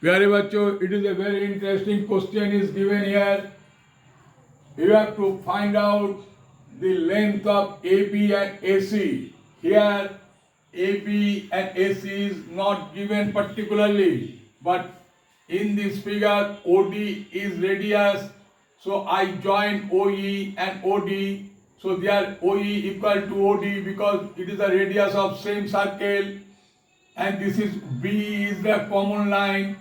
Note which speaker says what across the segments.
Speaker 1: प्यारे बच्चों, it is a very interesting question is given here. You have to find out the length of AB and AC. Here, AB and AC is not given particularly, but in this figure, OD is radius. So I join OE and OD. So their OE equal to OD because it is the radius of same circle, and this is B is the common line.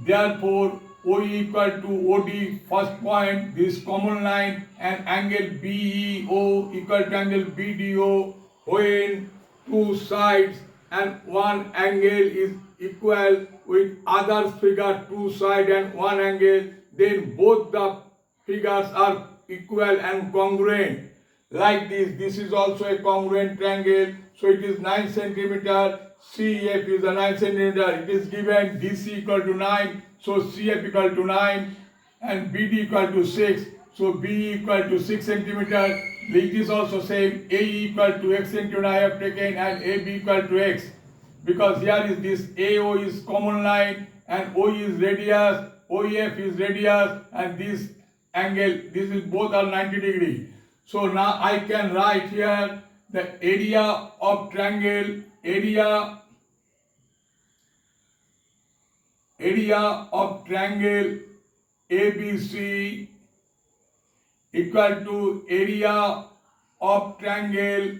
Speaker 1: Therefore, OE equal to OD, first point, this common line, and angle BEO equal to angle BDO when two sides and one angle is equal with other figure two side and one angle, then both the figures are equal and congruent. Like this is also a congruent triangle, so it is 9 centimeter. CF is a 9 centimeter. It is given DC equal to 9, so CF equal to 9, and BD equal to 6, so BE equal to 6 centimeter. It is also same. AE equal to X centimeter I have taken, and AB equal to X, because here is this AO is common line and OE is radius, OEF is radius, and this angle, this is both are 90 degree. So now I can write here the area of triangle, area of triangle ABC equal to area of triangle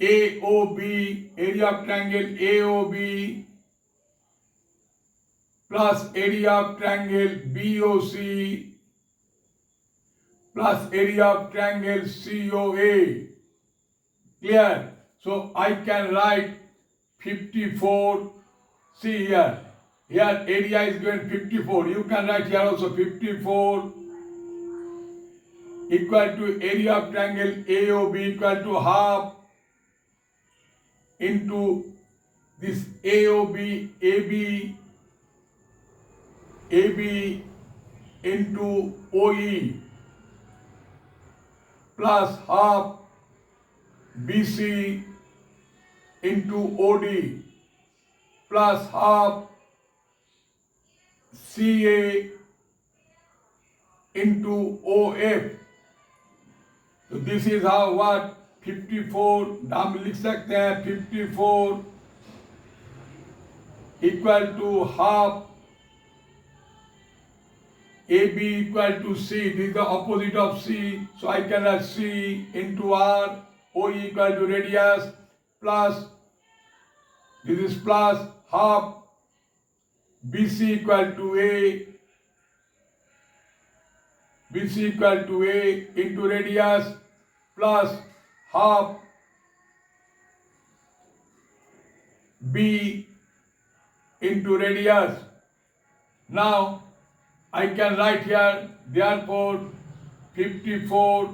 Speaker 1: AOB, area of triangle AOB plus area of triangle BOC plus area of triangle COA. Clear? So I can write 54. See here. Here area is given 54. You can write here also 54 equal to area of triangle AOB equal to half into this AOB, AB into OE plus half BC into OD plus half CA into OF. So this is how what 54 नाम लिख सकते हैं 54 equal to half AB equal to C. This is the opposite of C, so I can write C into R. OE equal to radius plus this is plus half BC equal to A, BC equal to A into radius plus half B into radius. Now I can write here, therefore 54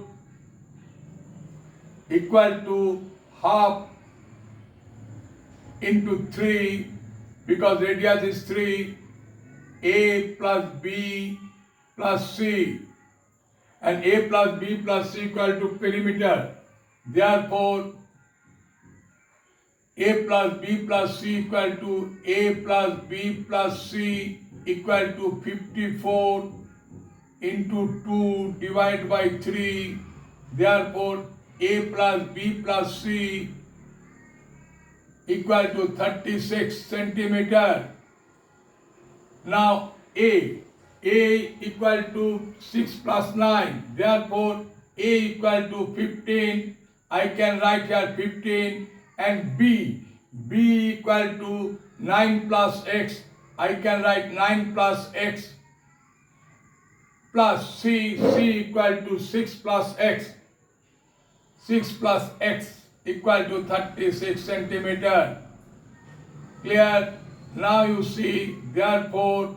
Speaker 1: equal to half into 3, because radius is 3, A plus B plus C, and A plus B plus C equal to perimeter. Therefore, A plus B plus C equal to A plus B plus C equal to 54 into 2 divided by 3. Therefore, A plus B plus C equal to 36 centimeter. Now A equal to 6 plus 9. Therefore, A equal to 15. I can write here 15, and B equal to 9 plus X. I can write 9 plus X plus C equal to 6 plus X. 6 plus X equal to 36 centimeter. Clear? Now you see, therefore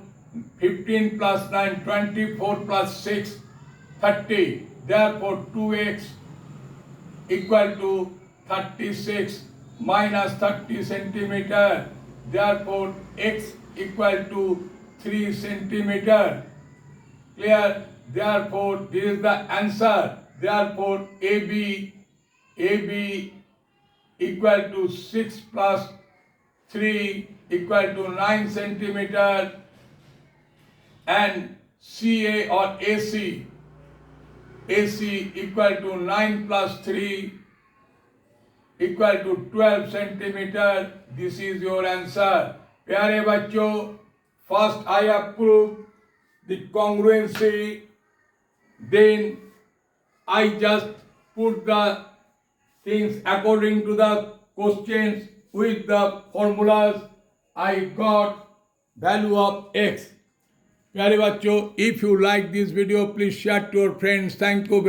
Speaker 1: 15 plus 9, 24 plus 6, 30. Therefore 2x equal to 36 minus 30 centimeter. Therefore x equal to 3 centimeter. Clear? Therefore this is the answer. Therefore AB equal to 6 plus 3 equal to 9 centimeter and CA or AC equal to 9 plus 3 equal to 12 centimeter. This is your answer. प्यारे बच्चों, first I have proved the congruency, then I just put the things according to the questions with the formulas. I got value of x. प्यारे बच्चों, if you like this video, please share to your friends. Thank you.